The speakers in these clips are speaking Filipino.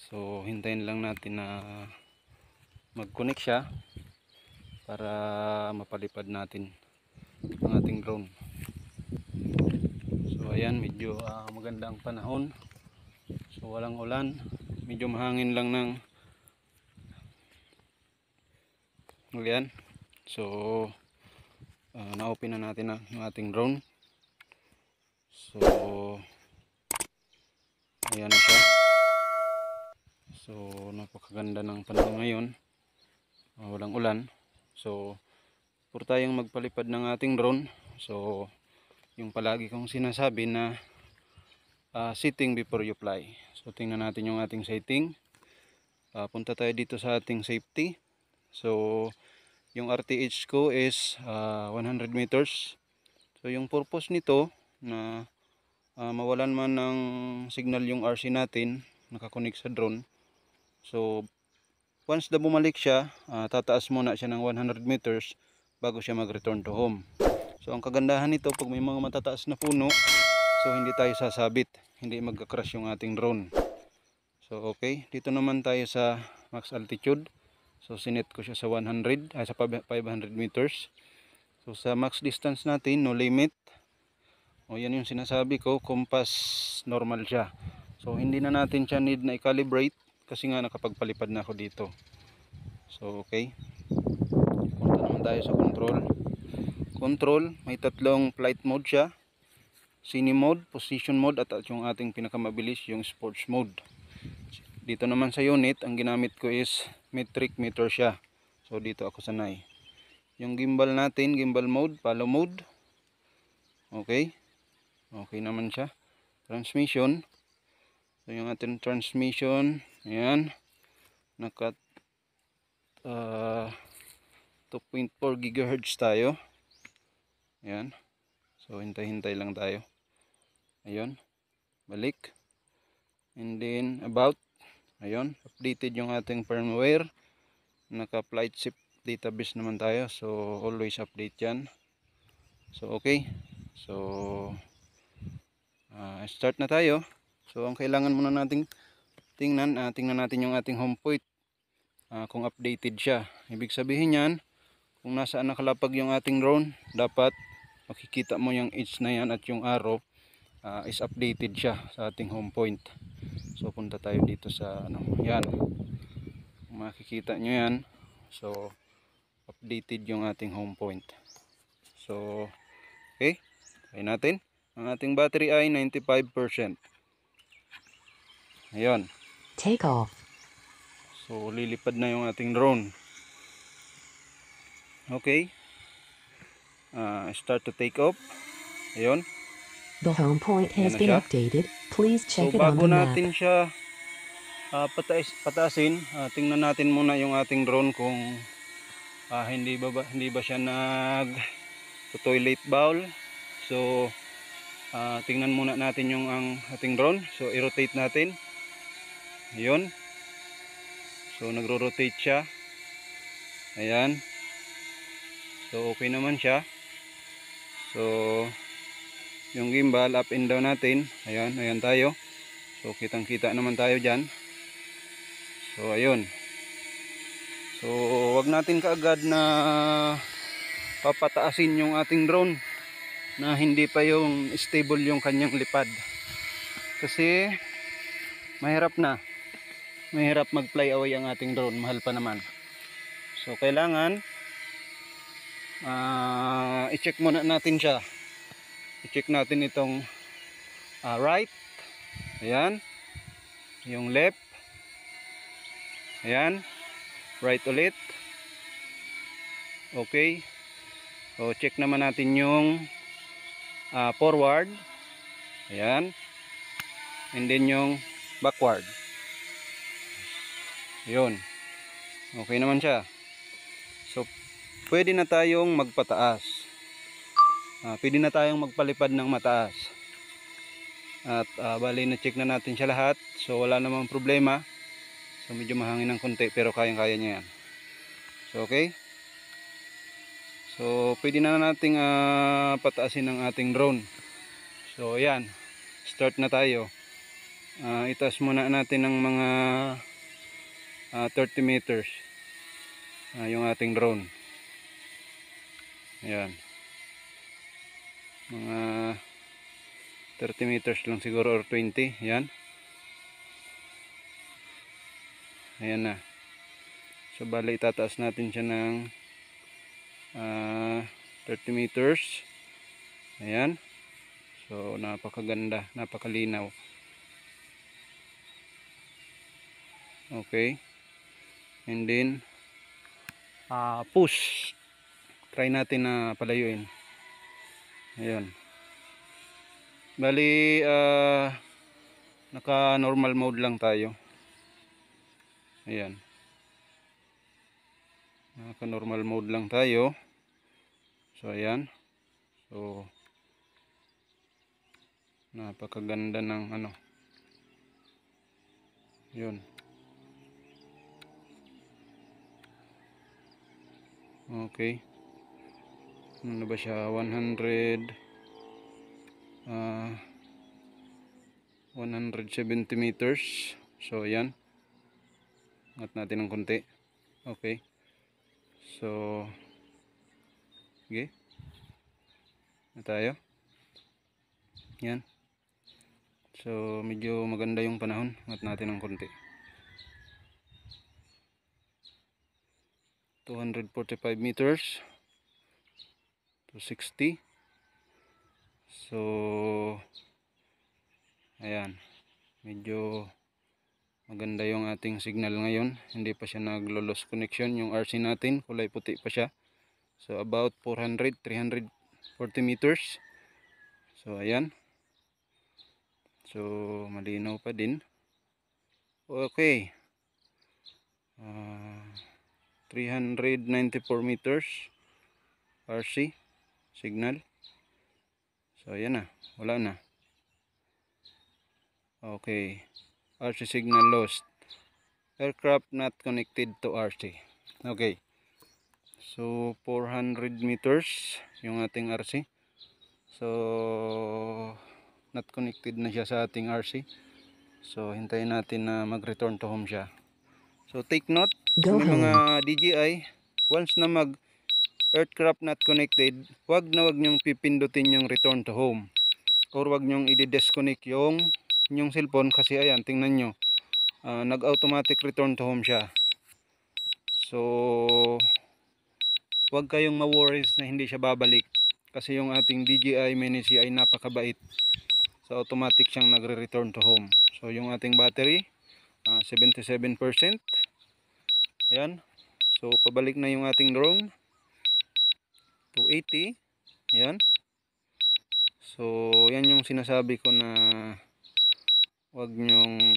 So hintayin lang natin na mag-connect siya para mapalipad natin ang ating drone. So ayan, medyo magandang panahon. So walang ulan, medyo mahangin lang ng ulan. So na-open na natin ang ating drone. So ayan na siya. So napakaganda ng panahon ngayon, walang ulan. So puro tayong magpalipad ng ating drone. So yung palagi kong sinasabi na setting before you fly. So tingnan natin yung ating setting. Punta tayo dito sa ating safety. So yung RTH ko is 100 meters. So yung purpose nito na mawalan man ng signal yung RC natin nakakonek sa drone. So once na bumalik siya, tataas muna siya ng 100 meters bago siya mag-return to home. So ang kagandahan nito, pag may mga matataas na puno, so hindi tayo sasabit, hindi magka-crash yung ating drone. So okay, dito naman tayo sa max altitude. So sinet ko siya sa 500 meters. So sa max distance natin, no limit. O yan yung sinasabi ko, compass normal siya. So hindi na natin siya need na i-calibrate kasi nga nakapagpalipad na ako dito. So okay, punta naman tayo sa control. May tatlong flight mode siya: scene mode, position mode, at yung ating pinakamabilis yung sports mode. Dito naman sa unit, ang ginamit ko is metric meter siya. So dito ako sanay. Yung gimbal natin, gimbal mode, follow mode. Okay, okay naman siya. Transmission, so yung ating transmission, ayan, naka 2.4 GHz tayo. Ayan, so hintay-hintay lang tayo. Ayun, balik. And then about, ayun, updated yung ating firmware. Naka flight ship database naman tayo, so always update yan. So okay, so start na tayo. So ang kailangan muna nating tingnan natin yung ating home point, kung updated siya. Ibig sabihin yan, kung nasaan nakalapag yung ating drone, dapat makikita mo yung edge na yan at yung arrow is updated siya sa ating home point. So punta tayo dito sa yan, makikita nyo yan. So updated yung ating home point. So okay, try natin. Ang ating battery ay 95%. Ayun, take off. so lilipad na yung ating drone. Okay, start to take off. Ayun, The home point has Ayan na been siya. updated. Please check so it on bago the map. natin siya pataasin, tingnan natin muna yung ating drone kung hindi ba siya nag toilet bowl. So tingnan muna natin yung ating drone. So i-rotate natin. Ayun, so nagro-rotate siya. Ayan, so okay naman siya. So yung gimbal up and down natin, ayan tayo. So kitang kita naman tayo dyan. So ayun, so wag natin kaagad na papataasin yung ating drone na hindi pa yung stable yung kanyang lipad, kasi mahirap mag fly away ang ating drone, mahal pa naman. So kailangan i-check muna natin siya. I-check natin itong right, ayan, yung left, ayan, right ulit. Okay, so check naman natin yung forward, ayan, and then yung backward. Yun, okay naman siya. So pwede na tayong magpataas, pwede na tayong magpalipad ng mataas. At bali na check na natin siya lahat, so wala namang problema. So medyo mahangin ng konti pero kayang-kaya niya yan. So okay, so pwede na nating pataasin ang ating drone. So ayan, start na tayo. itaas muna natin ng mga 30 meters yung ating drone. Ayan, mga 30 meters lang siguro or 20. Ayan, ayan na. So bali itataas natin siya ng 30 meters. Ayan, so napakaganda, napakalinaw. Okay, and then push, try natin na palayuin. Ayan, bali naka normal mode lang tayo. Ayan, naka normal mode lang tayo. So ayan, so napakaganda ng ano, yun. Okay, ano ba siya, 170 meters. So ayan, angat natin ng konti. Okay, so okay na tayo. Yan, so medyo maganda yung panahon, angat natin ng konti. 245 meters to 60. So ayan, medyo maganda yung ating signal ngayon. Hindi pa siya naglo-loss connection. Yung RC natin kulay puti pa siya. So about 340 meters. So ayan, so malinaw pa din. Okay, 394 meters RC signal. So ayan na, wala na. Okay, RC signal lost, aircraft not connected to RC. Okay, so 400 meters yung ating RC. So not connected na siya sa ating RC. So hintayin natin na mag-return to home siya. So take note sa Go may home. mga DJI, once na mag aircraft not connected, wag nyong pipindutin yung return to home, or wag nyong i-disconnect yung cellphone, kasi ayan, tingnan nyo, nag automatic return to home siya. So wag kayong ma-worries na hindi siya babalik, kasi yung ating DJI Mini C ay napakabait. So automatic siyang nagre-return to home. So yung ating battery 77%. Ayan, so pabalik na yung ating drone to 80. Ayan, so yan yung sinasabi ko na wag nyong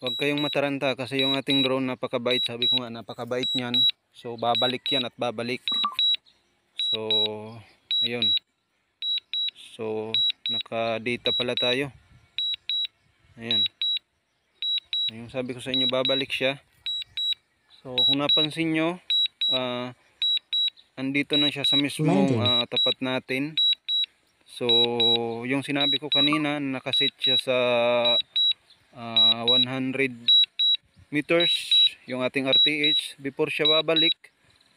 wag kayong mataranta, kasi yung ating drone napakabait. Sabi ko nga, napakabait niyan. So babalik yan at babalik. So ayun, so naka data pala tayo. Ayan, yung sabi ko sa inyo, babalik siya. So kung napansin nyo, andito na siya sa mismong Landing. tapat natin. So yung sinabi ko kanina, nakasit siya sa 100 meters yung ating RTH. Before siya babalik,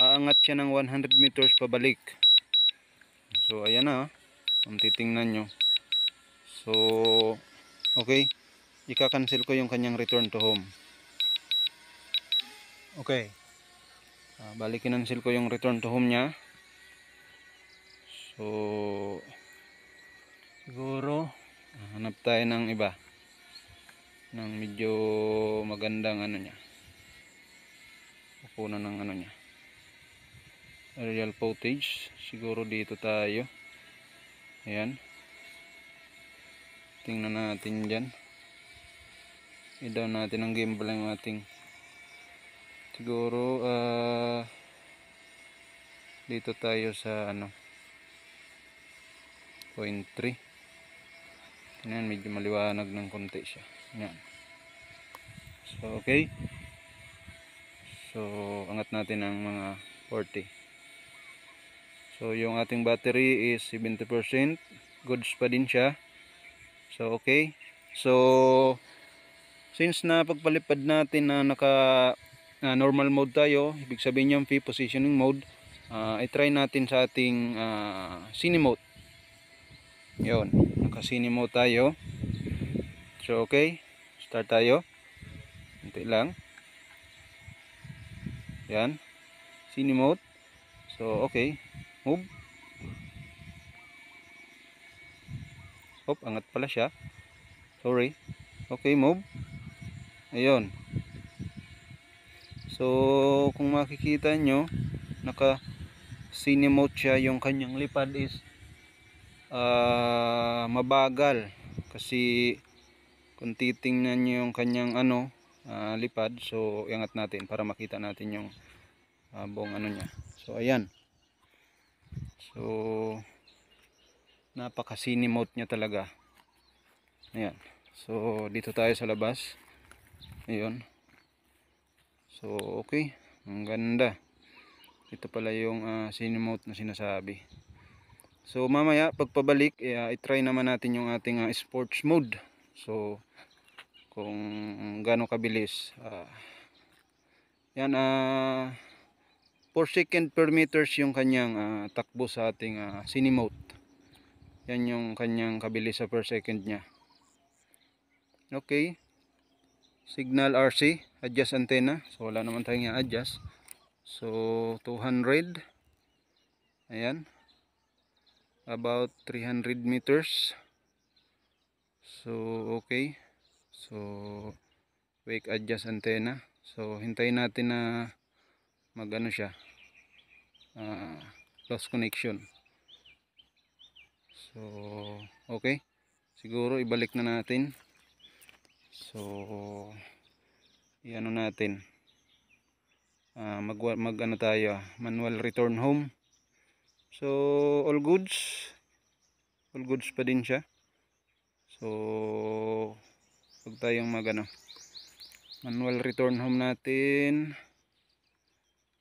aangat siya ng 100 meters pabalik. So ayan na, kung titingnan nyo. So okay, ika-cancel ko yung kanyang return to home. Okay, bali kinancel ko yung return to home niya. So siguro hanap tayo ng iba, ng medyo magandang ano niya, kukunan ng ano niya, aerial footage. Siguro dito tayo. Ayan, tingnan natin dyan, i-down natin ang gimbal ng ating, siguro dito tayo sa 0.3. Ayan, medyo maliwanag ng konti siya. Ayan. So okay, so angat natin ang mga 40. So yung ating battery is 70%, goods pa din siya. So okay. So since na pagpalipad natin na naka normal mode tayo, ibig sabihin yung P positioning mode, i-try natin sa ating cine mode. Yun, naka cine mode tayo. So okay, start tayo. Hinti lang. Yan, cine mode. So okay, move. Hop, angat pala siya. Sorry. Okay, move. Ayun. So kung makikita nyo, naka cine mode siya, yung kanyang lipad is mabagal kasi kung titingnan nyo yung kanyang lipad, so iangat natin para makita natin yung buong niya. So ayan, so napaka cine mode nya talaga. Ayan, so dito tayo sa labas. Ayun, so okay, ang ganda. Ito pala yung cine mode na sinasabi. So mamaya pagpabalik, i-try naman natin yung ating sports mode. So kung gaano kabilis. Yan, 4 second per meters yung kanyang takbo sa ating cine mode. Yan yung kanyang kabilis sa per second nya. Okay, signal RC, adjust antenna. So wala naman tayong i-adjust. So 200. Ayan, about 300 meters. So okay, so wake adjust antenna. So hintayin natin na magano siya, lost connection. So okay, siguro ibalik na natin. So iano natin, mag tayo, manual return home. So all goods pa din siya. So pag tayong manual return home natin,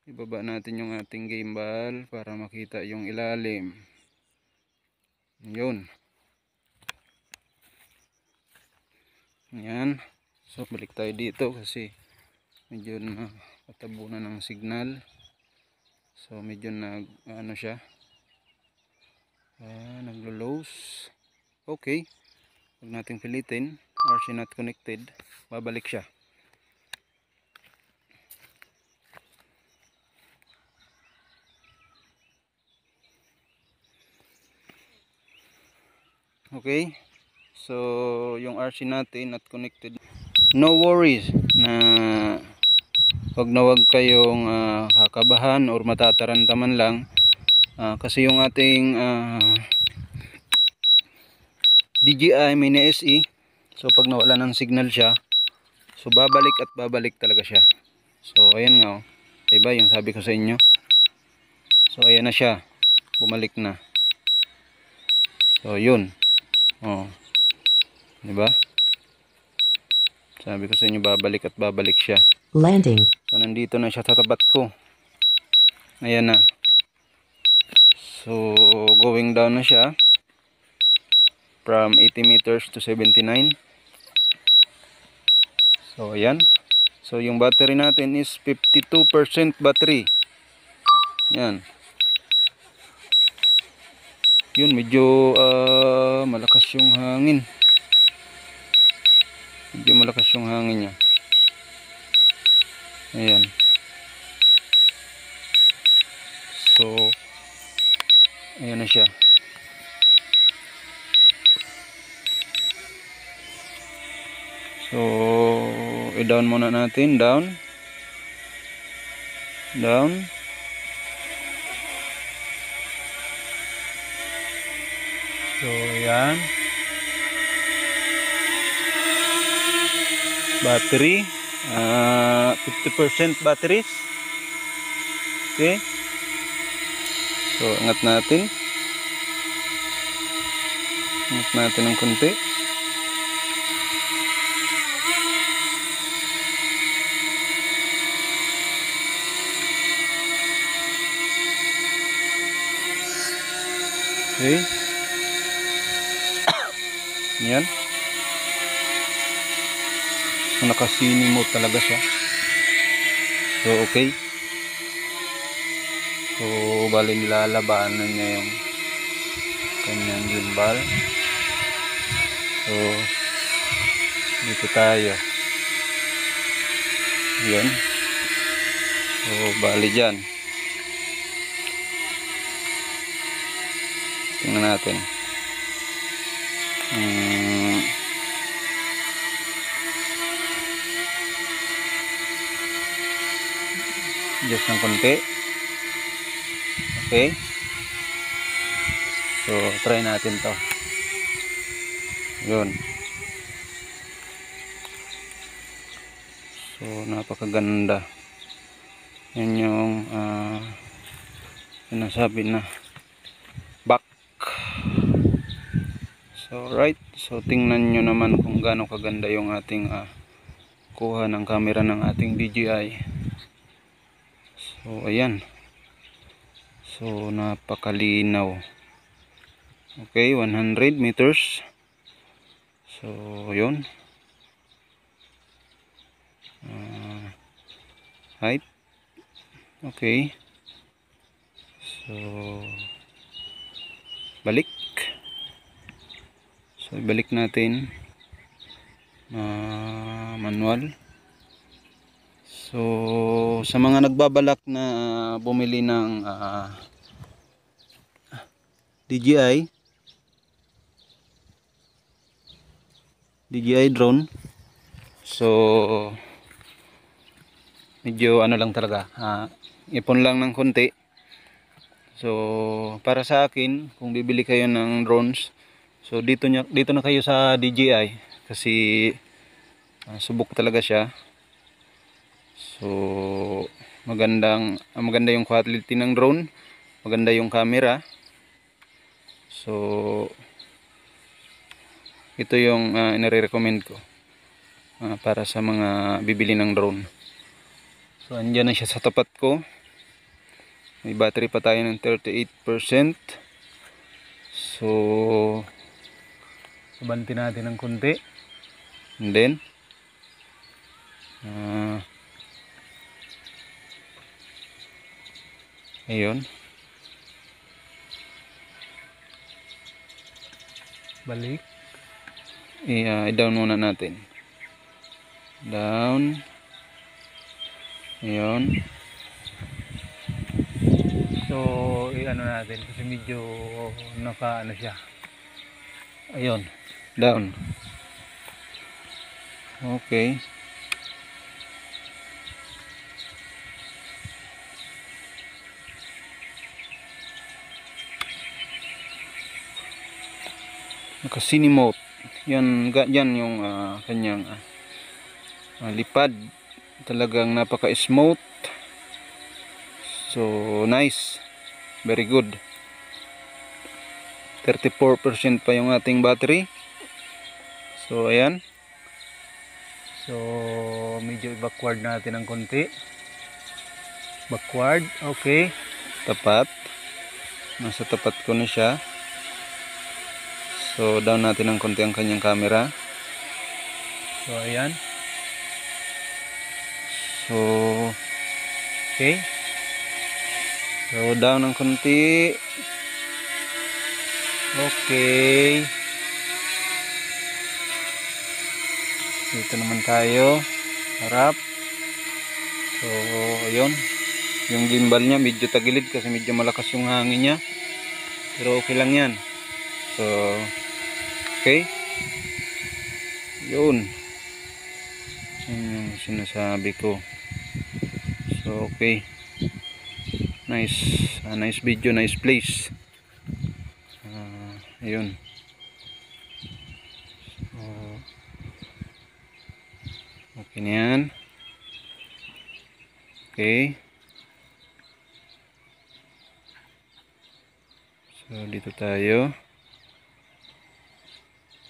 ibaba natin yung ating gimbal para makita yung ilalim. Yun. Yan. So balik tayo dito kasi medyo nakatabunan ng signal. So medyo siya, naglo-lows. Okay, huwag nating pilitin. RC not connected. Babalik siya. Okay, so yung RC natin not connected. No worries na wag kayong kakabahan or matatarantaman lang, kasi yung ating DJI Mini SE, so pag nawala ng signal siya, so babalik talaga siya. So ayan nga, diba yung sabi ko sa inyo. So ayan na siya, bumalik na. So yun, diba, sabi ko sa inyo babalik siya. Landing. So nandito na siya sa tapat ko. Ayan na. So going down na siya from 80 meters to 79. So ayan. So yung battery natin is 52% battery. Yan. Yun, medyo malakas yung hangin. Medyo malakas yung hangin niya. Ayan. So ayan na siya. So i-down muna natin, down. So ayan, battery 50% batteries. Okay, so angat natin ng konti. Okay. Yan. Naka-cine mode talaga siya. So okay. So bali nilalabanan niya yung kanyang gimbal. So dito tayo. Yan. So bali dyan. Tingnan natin. Just ng konti. Okay. So try natin to. Yun. So napakaganda. Yan yung sinasabi na back. So right. So tingnan nyo naman kung gaano kaganda yung ating kuha ng camera ng ating DJI. So ayan. So napakalinaw. Okay, 100 meters. So yun. Height. Okay. So balik. So ibalik natin. Manual. So sa mga nagbabalak na bumili ng DJI drone, so medyo ano lang talaga, ipon lang ng konti. So para sa akin, kung bibili kayo ng drones, so dito na kayo sa DJI kasi subok talaga siya. So maganda yung quality ng drone, maganda yung camera. So ito yung nire-recommend ko para sa mga bibili ng drone. So andyan na siya sa tapat ko. May battery pa tayo ng 38%. So sabanti natin ng konti. And then ayun. Balik. I-down muna natin. Down. Ayun. So i-ano natin kasi medyo naka-ano siya. Ayun. Down. Okay. Naka-cine mode. Yan yung kanyang lipad. Talagang napaka-smooth. So nice. Very good. 34% pa yung ating battery. So ayan. So medyo backward natin ng konti. Backward. Okay. Tapat. Nasa tapat ko na siya. So down natin ng konti ang kanyang camera. So ayan. So okay. So down ng konti. Okay. Dito naman tayo. Harap. So ayun. Yung gimbal niya medyo tagilid kasi medyo malakas yung hangin niya. Pero okay lang yan. So okay. Yun. Yun yung sinasabi ko. So okay. Nice. Nice video, nice place. Ayun. So okay na yan. Okay. So dito tayo.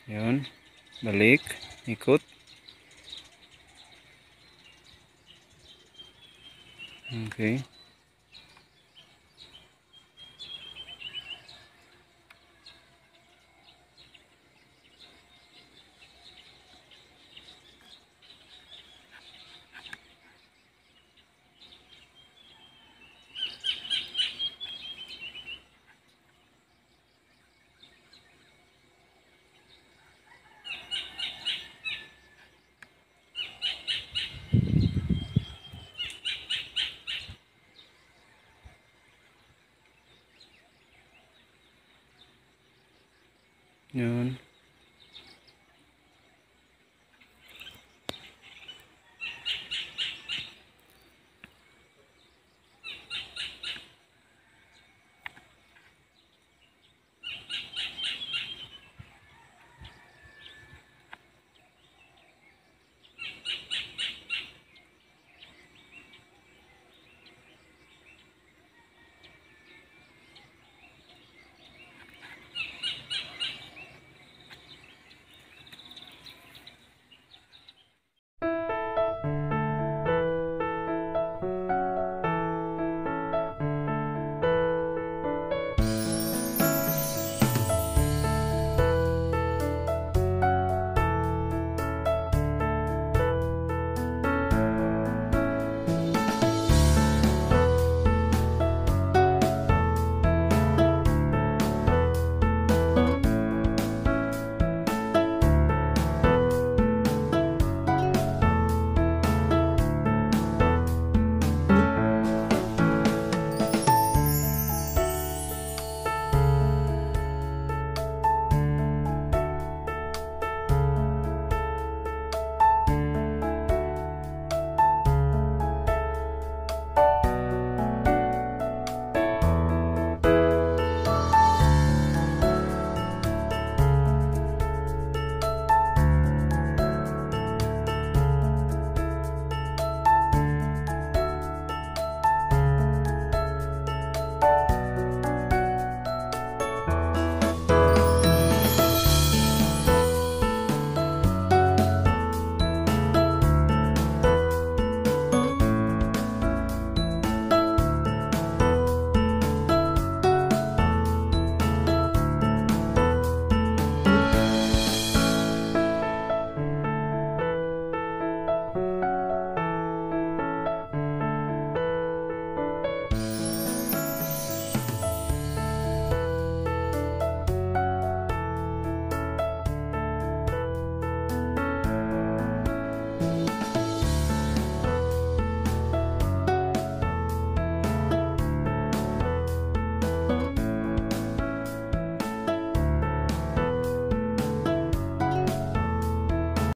Yun. Balik. Ikot. Okay.